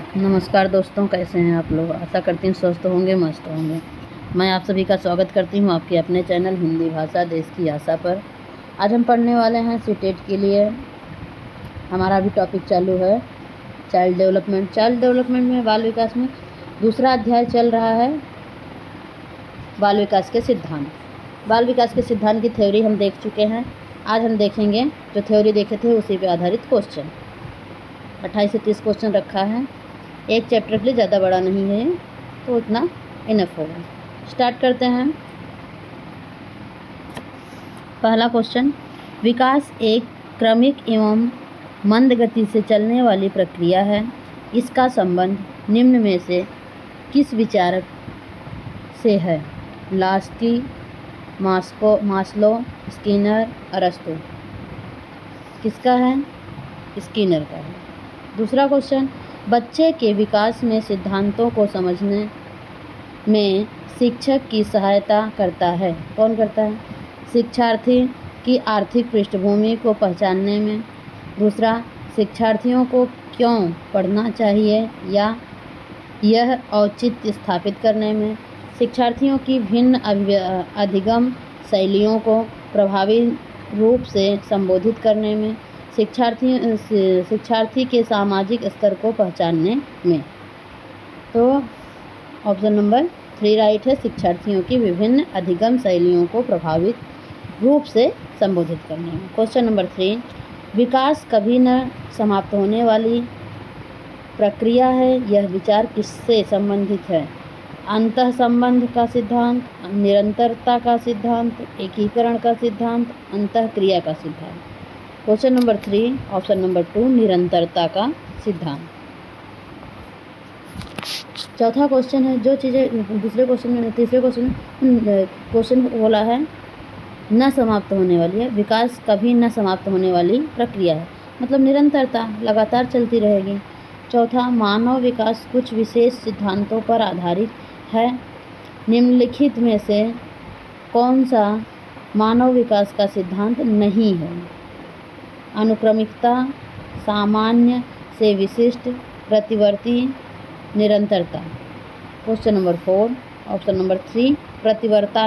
नमस्कार दोस्तों, कैसे हैं आप लोग। आशा करती हूँ स्वस्थ होंगे, मस्त होंगे। मैं आप सभी का स्वागत करती हूँ आपके अपने चैनल हिंदी भाषा देश की आशा पर। आज हम पढ़ने वाले हैं सीटेट के लिए। हमारा अभी टॉपिक चालू है चाइल्ड डेवलपमेंट। चाइल्ड डेवलपमेंट में बाल विकास में दूसरा अध्याय चल रहा है, बाल विकास के सिद्धांत। बाल विकास के सिद्धांत की थ्योरी हम देख चुके हैं। आज हम देखेंगे जो थ्योरी देखे थे उसी पर आधारित क्वेश्चन। 28 से 30 क्वेश्चन रखा है। एक चैप्टर के लिए ज़्यादा बड़ा नहीं है, तो उतना इनफ होगा। स्टार्ट करते हैं। पहला क्वेश्चन, विकास एक क्रमिक एवं मंद गति से चलने वाली प्रक्रिया है। इसका संबंध निम्न में से किस विचारक से है? लास्की, मास्लो, स्किनर, अरस्तु। किसका है? स्किनर का है। दूसरा क्वेश्चन, बच्चे के विकास में सिद्धांतों को समझने में शिक्षक की सहायता करता है। कौन करता है? शिक्षार्थी की आर्थिक पृष्ठभूमि को पहचानने में। दूसरा, शिक्षार्थियों को क्यों पढ़ना चाहिए या यह औचित्य स्थापित करने में। शिक्षार्थियों की भिन्न अधिगम शैलियों को प्रभावी रूप से संबोधित करने में। शिक्षार्थी के सामाजिक स्तर को पहचानने में। तो ऑप्शन नंबर 3 राइट है, शिक्षार्थियों की विभिन्न अधिगम शैलियों को प्रभावित रूप से संबोधित करने में। क्वेश्चन नंबर 3, विकास कभी न समाप्त होने वाली प्रक्रिया है। यह विचार किससे संबंधित है? अंतः संबंध का सिद्धांत, निरंतरता का सिद्धांत, एकीकरण का सिद्धांत, अंतःक्रिया का सिद्धांत। क्वेश्चन नंबर 3 ऑप्शन नंबर 2 निरंतरता का सिद्धांत। चौथा क्वेश्चन है, जो चीज़ें तीसरे क्वेश्चन बोला है न समाप्त होने वाली है। विकास कभी न समाप्त होने वाली प्रक्रिया है, मतलब निरंतरता लगातार चलती रहेगी। चौथा, मानव विकास कुछ विशेष सिद्धांतों पर आधारित है। निम्नलिखित में से कौन सा मानव विकास का सिद्धांत नहीं है? अनुक्रमिकता, सामान्य से विशिष्ट, प्रतिवर्ती, निरंतरता। क्वेश्चन नंबर 4 ऑप्शन नंबर 3 प्रतिवर्ती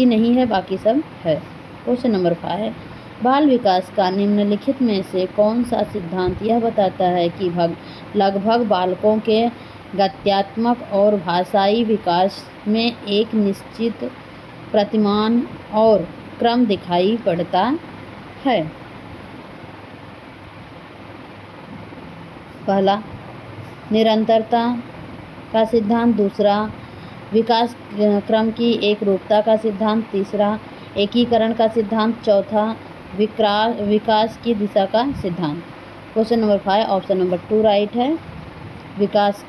नहीं है, बाकी सब है। क्वेश्चन नंबर 5, बाल विकास का निम्नलिखित में से कौन सा सिद्धांत यह बताता है कि लगभग बालकों के गत्यात्मक और भाषाई विकास में एक निश्चित प्रतिमान और क्रम दिखाई पड़ता है? पहला, निरंतरता का सिद्धांत। दूसरा, विकास क्रम की एक रूपता का सिद्धांत। तीसरा, एकीकरण का सिद्धांत। चौथा, विकास की दिशा का सिद्धांत। Question number 5 option number 2 right है, विकास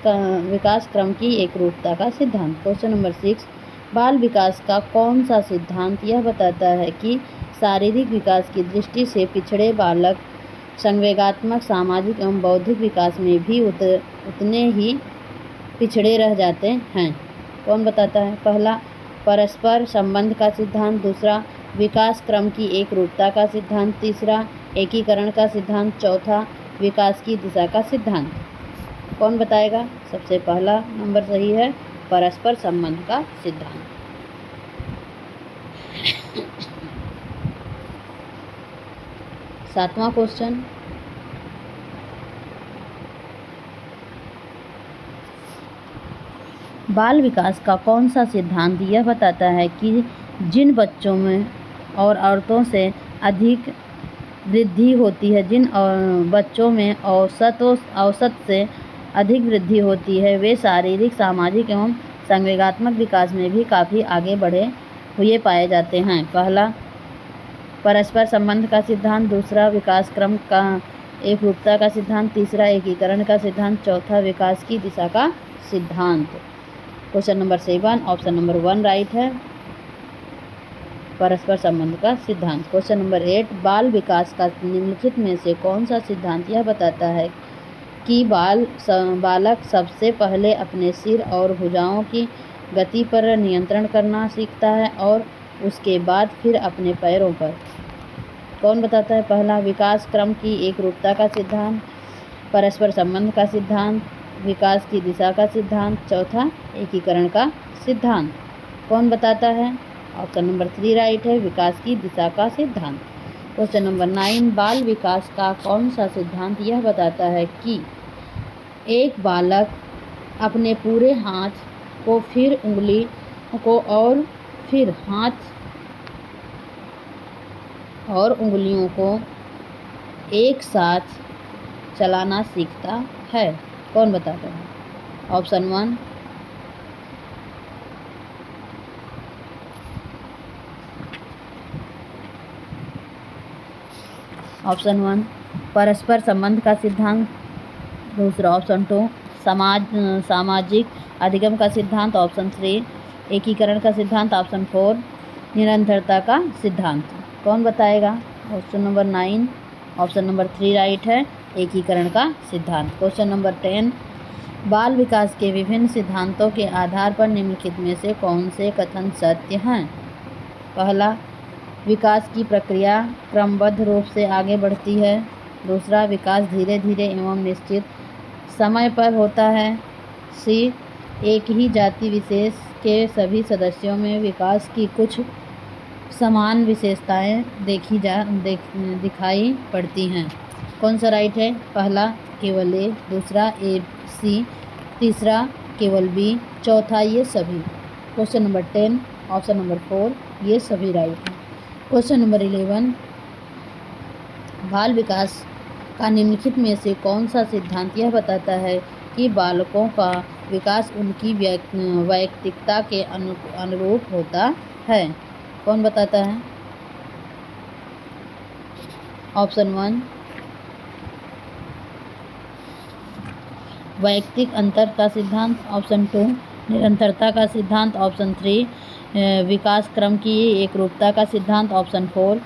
क्रम की एक रूपता का सिद्धांत। क्वेश्चन नंबर 6, बाल विकास का कौन सा सिद्धांत यह बताता है कि शारीरिक विकास की दृष्टि से पिछड़े बालक संवेगात्मक, सामाजिक एवं बौद्धिक विकास में भी उतने ही पिछड़े रह जाते हैं? कौन बताता है? पहला, परस्पर संबंध का सिद्धांत। दूसरा, विकास क्रम की एक रूपता का सिद्धांत। तीसरा, एकीकरण का सिद्धांत। चौथा, विकास की दिशा का सिद्धांत। कौन बताएगा? सबसे पहला नंबर सही है, परस्पर संबंध का सिद्धांत। सातवां क्वेश्चन, बाल विकास का कौन सा सिद्धांत यह बताता है कि जिन बच्चों में और औरतों से अधिक वृद्धि होती है, जिन बच्चों में औसत से अधिक वृद्धि होती है, वे शारीरिक, सामाजिक एवं संवेगात्मक विकास में भी काफ़ी आगे बढ़े हुए पाए जाते हैं? पहला, परस्पर संबंध का सिद्धांत। दूसरा, विकास क्रम का एक रूपता का सिद्धांत। तीसरा, एकीकरण का सिद्धांत। चौथा, विकास की दिशा का सिद्धांत। Question number 7 option number 1 right है, परस्पर संबंध का सिद्धांत। क्वेश्चन नंबर 8, बाल विकास का निम्नलिखित में से कौन सा सिद्धांत यह बताता है कि बालक सबसे पहले अपने सिर और भुजाओं की गति पर नियंत्रण करना सीखता है और उसके बाद फिर अपने पैरों पर? कौन बताता है? पहला, विकास क्रम की एक रूपता का सिद्धांत। परस्पर संबंध का सिद्धांत, विकास की दिशा का सिद्धांत, चौथा एकीकरण का सिद्धांत। कौन बताता है? ऑप्शन नंबर 3 राइट है, विकास की दिशा का सिद्धांत। क्वेश्चन नंबर 9, बाल विकास का कौन सा सिद्धांत यह बताता है कि एक बालक अपने पूरे हाथ को, फिर उंगली को और फिर हाथ और उंगलियों को एक साथ चलाना सीखता है? कौन बताता है? ऑप्शन 1 परस्पर संबंध का सिद्धांत, दूसरा ऑप्शन 2 सामाजिक अधिगम का सिद्धांत, ऑप्शन 3 एकीकरण का सिद्धांत, ऑप्शन 4 निरंतरता का सिद्धांत। कौन बताएगा? Option number 9 option number 3 right है, एकीकरण का सिद्धांत। क्वेश्चन नंबर 10, बाल विकास के विभिन्न सिद्धांतों के आधार पर निम्नलिखित में से कौन से कथन सत्य हैं? पहला, विकास की प्रक्रिया क्रमबद्ध रूप से आगे बढ़ती है। दूसरा, विकास धीरे धीरे एवं निश्चित समय पर होता है। सी, एक ही जाति विशेष के सभी सदस्यों में विकास की कुछ समान विशेषताएं दिखाई पड़ती हैं। कौन सा राइट है? पहला केवल ए, दूसरा ए सी, तीसरा केवल बी, चौथा ये सभी। क्वेश्चन नंबर 10 ऑप्शन नंबर 4 ये सभी राइट है। क्वेश्चन नंबर 11, बाल विकास का निम्नलिखित में से कौन सा सिद्धांत यह बताता है कि बालकों का विकास उनकी वैयक्तिकता के अनुरूप होता है? कौन बताता है? ऑप्शन 1 वैयक्तिक अंतर का सिद्धांत, ऑप्शन 2 निरंतरता का सिद्धांत, ऑप्शन 3 विकास क्रम की एकरूपता का सिद्धांत, ऑप्शन 4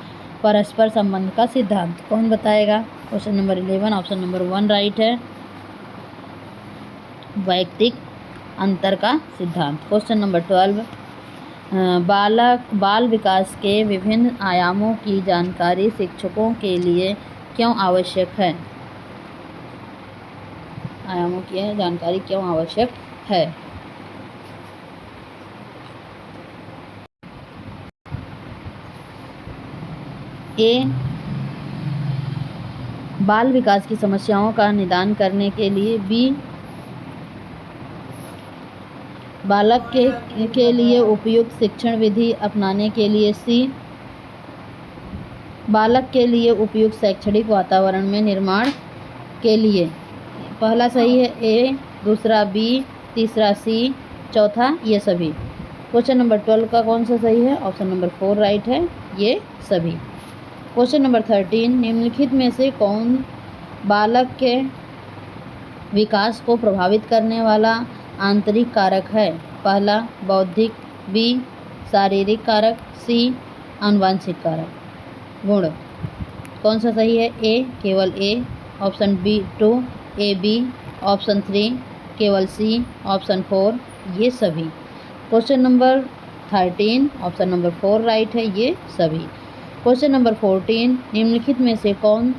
परस्पर संबंध का सिद्धांत। कौन बताएगा? Question number 11 option number 1 right है, वैयक्तिक अंतर का सिद्धांत। क्वेश्चन नंबर 12, बाल विकास के विभिन्न आयामों की जानकारी शिक्षकों के लिए क्यों आवश्यक है? आयामों की जानकारी क्यों आवश्यक है? ए, बाल विकास की समस्याओं का निदान करने के लिए। बी, बालक के लिए उपयुक्त शिक्षण विधि अपनाने के लिए। सी, बालक के लिए उपयुक्त शैक्षणिक वातावरण में निर्माण के लिए। पहला सही है ए, दूसरा बी, तीसरा सी, चौथा ये सभी। क्वेश्चन नंबर 12 का कौन सा सही है? ऑप्शन नंबर 4 राइट है, ये सभी। क्वेश्चन नंबर 13, निम्नलिखित में से कौन बालक के विकास को प्रभावित करने वाला आंतरिक कारक है? पहला बौद्धिक, बी शारीरिक कारक, सी आनुवंशिक कारक गुण। कौन सा सही है? ए केवल A, option B 2 A B, option 3 केवल सी, ऑप्शन 4 ये सभी। Question number 13 option number 4 right है, ये सभी। क्वेश्चन नंबर 14, निम्नलिखित में से कौन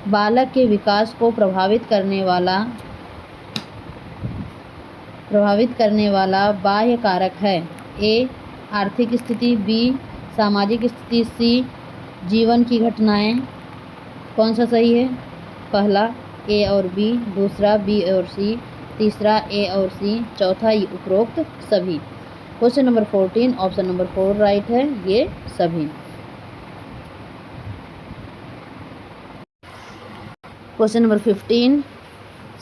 बालक के विकास को प्रभावित करने वाला बाह्य कारक है? ए आर्थिक स्थिति, बी सामाजिक स्थिति, सी जीवन की घटनाएं। कौन सा सही है? पहला ए और बी, दूसरा बी और सी, तीसरा ए और सी, चौथा उपरोक्त सभी। Question number 14 option number 4 right है, ये सभी। क्वेश्चन नंबर 15,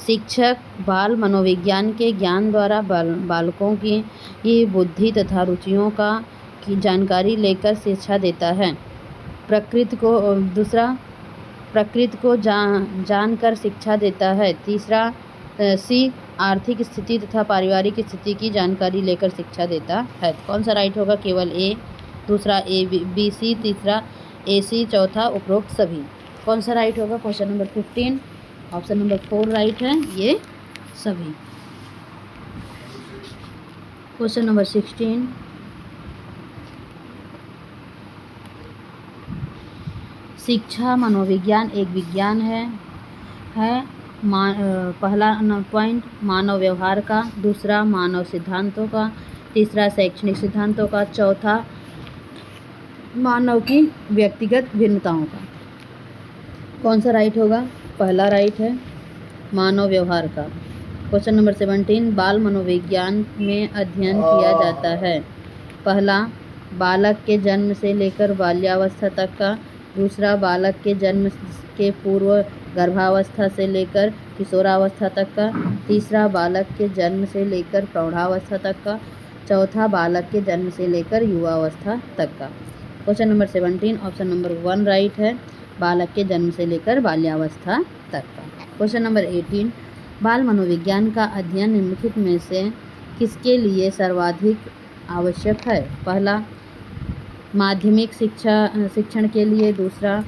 शिक्षक बाल मनोविज्ञान के ज्ञान द्वारा बालकों की बुद्धि तथा रुचियों की जानकारी लेकर शिक्षा देता है। प्रकृति को जानकर शिक्षा देता है। तीसरा सी आर्थिक स्थिति तथा पारिवारिक स्थिति की जानकारी लेकर शिक्षा देता है। कौन सा राइट होगा? केवल ए, दूसरा ए बी सी, तीसरा ए सी, चौथा उपरोक्त सभी। कौन सा राइट होगा? Question number 15 option number 4 right है, ये सभी। क्वेश्चन नंबर 16, शिक्षा मनोविज्ञान एक विज्ञान है पहला पॉइंट मानव व्यवहार का, दूसरा मानव सिद्धांतों का, तीसरा शैक्षणिक सिद्धांतों का, चौथा मानव की व्यक्तिगत भिन्नताओं का। कौन सा राइट होगा? पहला राइट है मानव व्यवहार का। क्वेश्चन नंबर 17, बाल मनोविज्ञान में अध्ययन किया जाता है। पहला बालक के जन्म से लेकर बाल्यावस्था तक का, दूसरा बालक के जन्म के पूर्व गर्भावस्था से लेकर किशोरावस्था तक का, तीसरा बालक के जन्म से लेकर प्रौढ़ावस्था तक का, चौथा बालक के जन्म से लेकर युवावस्था तक का। Question number 17 option number 1 right है, बालक के जन्म से लेकर बाल्यावस्था तक का। क्वेश्चन नंबर 18, बाल मनोविज्ञान का अध्ययन निम्नलिखित में से किसके लिए सर्वाधिक आवश्यक है? पहला माध्यमिक शिक्षण के लिए, दूसरा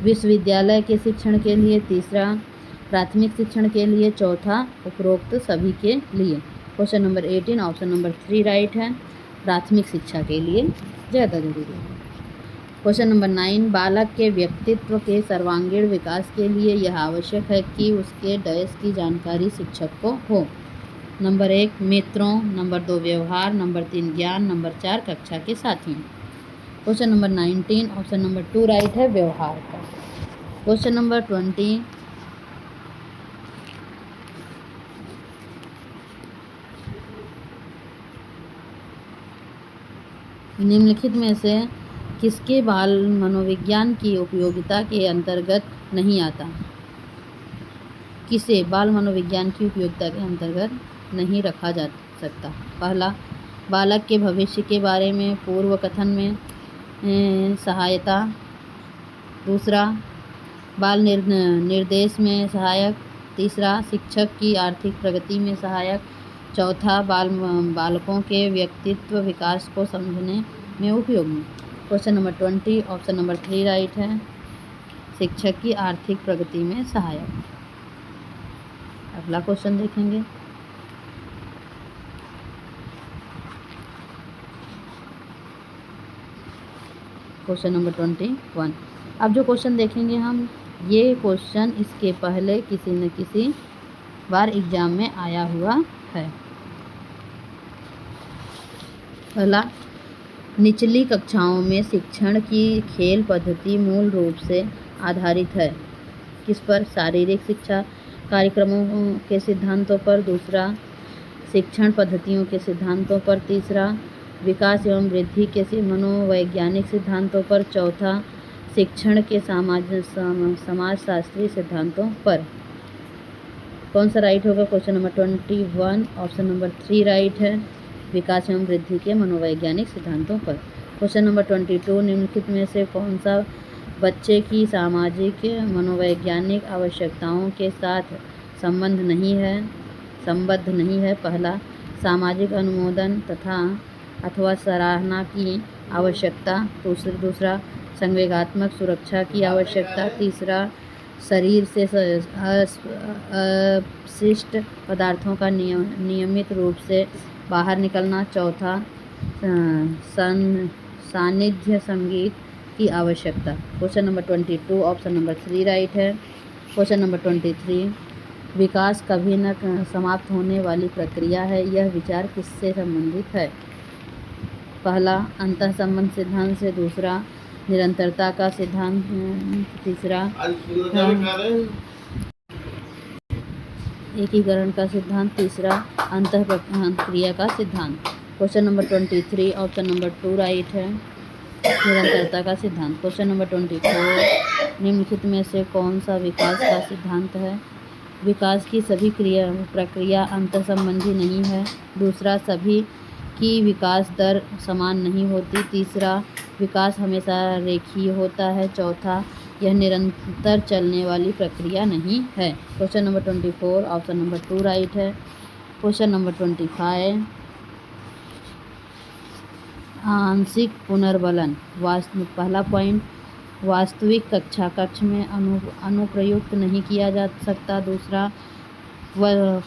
विश्वविद्यालय के शिक्षण के लिए, तीसरा प्राथमिक शिक्षण के लिए, चौथा उपरोक्त सभी के लिए। Question number 18 option number 3 right है, प्राथमिक शिक्षा के लिए ज़्यादा जरूरी है। क्वेश्चन नंबर 9, बालक के व्यक्तित्व के सर्वांगीण विकास के लिए यह आवश्यक है कि उसके डैश की जानकारी शिक्षक को हो। नंबर 1 मित्रों, नंबर 2 व्यवहार, नंबर 3 ज्ञान, नंबर 4 कक्षा के साथियों। Question number 19 option number 2 right है, व्यवहार का। क्वेश्चन नंबर 20, निम्नलिखित में से किसके बाल मनोविज्ञान की उपयोगिता के अंतर्गत नहीं आता? किसे बाल मनोविज्ञान की उपयोगिता के अंतर्गत नहीं रखा जा सकता? पहला बालक के भविष्य के बारे में पूर्व कथन में सहायता, दूसरा बाल निर्देश में सहायक, तीसरा शिक्षक की आर्थिक प्रगति में सहायक, चौथा बालकों के व्यक्तित्व विकास को समझने में उपयोगी। Question number 20 option number 3 right है, शिक्षक की आर्थिक प्रगति में सहायक। अगला क्वेश्चन देखेंगे। Question number 21। अब जो क्वेश्चन देखेंगे हम, ये क्वेश्चन इसके पहले किसी न किसी बार एग्जाम में आया हुआ है। पहला निचली कक्षाओं में शिक्षण की खेल पद्धति मूल रूप से आधारित है किस पर? शारीरिक शिक्षा कार्यक्रमों के सिद्धांतों पर, दूसरा शिक्षण पद्धतियों के सिद्धांतों पर, तीसरा विकास एवं वृद्धि के मनोवैज्ञानिक सिद्धांतों पर, चौथा शिक्षण के समाजशास्त्रीय सिद्धांतों पर। कौन सा राइट होगा? Question number 21 option number 3 right है, विकास एवं वृद्धि के मनोवैज्ञानिक सिद्धांतों पर। क्वेश्चन नंबर 22, निम्नलिखित में से कौन सा बच्चे की सामाजिक मनोवैज्ञानिक आवश्यकताओं के साथ संबद्ध नहीं है? पहला सामाजिक अनुमोदन अथवा सराहना की आवश्यकता, दूसरा संवेगात्मक सुरक्षा की आवश्यकता, तीसरा शरीर से अपशिष्ट पदार्थों का नियमित रूप से बाहर निकलना, चौथा सानिध्य संगीत की आवश्यकता। Question number 22 option number 3 right है। क्वेश्चन नंबर 23, विकास कभी न समाप्त होने वाली प्रक्रिया है, यह विचार किससे संबंधित है? पहला अंतः संबंध सिद्धांत से, दूसरा निरंतरता का सिद्धांत, तीसरा एकीकरण का सिद्धांत, तीसरा अंतःक्रिया का सिद्धांत। Question number 23 option number 2 right है, निरंतरता का सिद्धांत। क्वेश्चन नंबर 24, निम्नलिखित में से कौन सा विकास का सिद्धांत है? विकास की सभी प्रक्रिया अंतः संबंधी नहीं है, दूसरा सभी की विकास दर समान नहीं होती, तीसरा विकास हमेशा रेखीय होता है, चौथा यह निरंतर चलने वाली प्रक्रिया नहीं है। Question number 24 option number 2 right है। क्वेश्चन नंबर 25, आंशिक पुनर्बलन पहला पॉइंट वास्तविक कक्ष में अनुप्रयुक्त नहीं किया जा सकता, दूसरा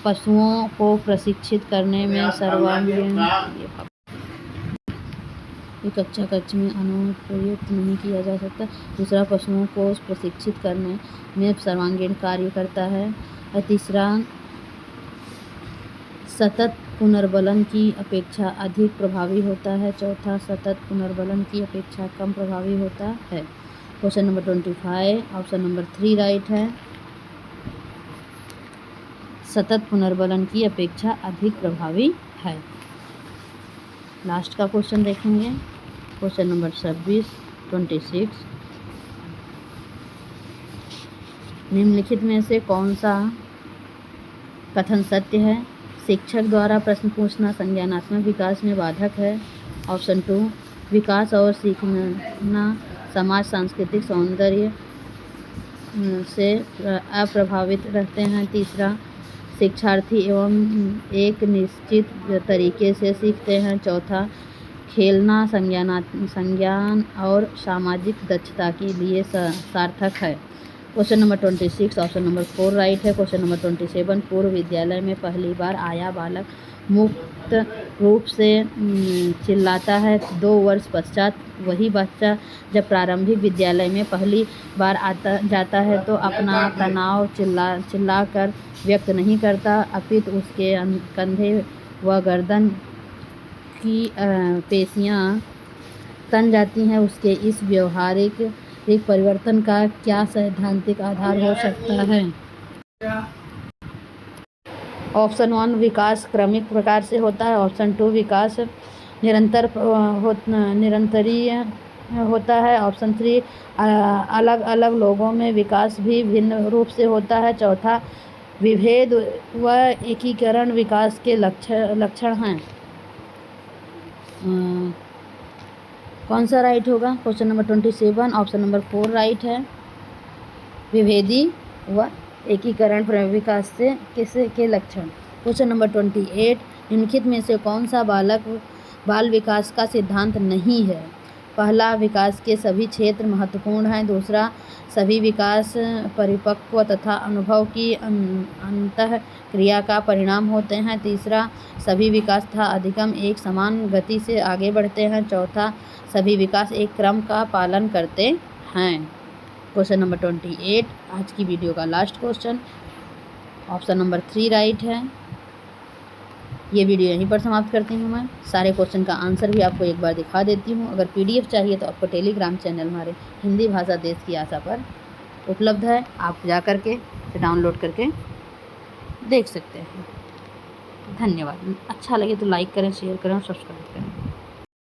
पशुओं को प्रशिक्षित करने में सर्वांगीण कक्ष में अनुप्रयुक्त नहीं किया जा सकता, दूसरा पशुओं को प्रशिक्षित करने में सर्वांगीण कार्य करता है, और तीसरा सतत पुनर्बलन की अपेक्षा अधिक प्रभावी होता है। चौथा सतत पुनर्बलन की अपेक्षा कम प्रभावी होता है। Question number 25 option number 3 right है। सतत पुनर्बलन की अपेक्षा अधिक प्रभावी है। लास्ट का क्वेश्चन देखेंगे, क्वेश्चन नंबर 26 निम्नलिखित में से कौन सा कथन सत्य है? शिक्षक द्वारा प्रश्न पूछना संज्ञानात्मक विकास में बाधक है। ऑप्शन 2 विकास और सीखना समाज सांस्कृतिक सौंदर्य से अप्रभावित रहते हैं। तीसरा शिक्षार्थी एवं एक निश्चित तरीके से सीखते हैं। चौथा खेलना संज्ञान और सामाजिक दक्षता के लिए सार्थक है। Question number 26 option number 4 right है। क्वेश्चन नंबर 27 पूर्व विद्यालय में पहली बार आया बालक मुक्त रूप से चिल्लाता है। 2 वर्ष पश्चात वही बच्चा जब प्रारंभिक विद्यालय में पहली बार जाता है तो अपना तनाव चिल्लाकर व्यक्त नहीं करता, अपितु उसके कंधे व गर्दन की पेशियां तन जाती हैं। उसके इस व्यवहारिक एक परिवर्तन का क्या सैद्धांतिक आधार हो सकता है? ऑप्शन 1 विकास क्रमिक प्रकार से होता है। ऑप्शन 2 विकास निरंतरीय होता है। ऑप्शन 3 अलग अलग लोगों में विकास भी भिन्न रूप से होता है। चौथा विभेद व एकीकरण विकास के लक्षण हैं। कौन सा राइट होगा? Question number 27 option number 4 right है। विभेदी व एकीकरण विकास से किसे के लक्षण। क्वेश्चन नंबर 28 निम्नलिखित में से कौन सा बाल विकास का सिद्धांत नहीं है? पहला विकास के सभी क्षेत्र महत्वपूर्ण हैं। दूसरा सभी विकास परिपक्व तथा अनुभव की अंतः क्रिया का परिणाम होते हैं। तीसरा सभी विकास तथा अधिगम एक समान गति से आगे बढ़ते हैं। चौथा सभी विकास एक क्रम का पालन करते हैं। क्वेश्चन नंबर 28 आज की वीडियो का last question option number 3 right है। ये वीडियो यहीं पर समाप्त करती हूँ मैं। सारे क्वेश्चन का आंसर भी आपको एक बार दिखा देती हूँ। अगर PDF चाहिए तो आपको टेलीग्राम चैनल हमारे हिंदी भाषा देश की आशा पर उपलब्ध है। आप जा करके डाउनलोड करके देख सकते हैं। धन्यवाद। अच्छा लगे तो लाइक करें, शेयर करें और सब्सक्राइब करें।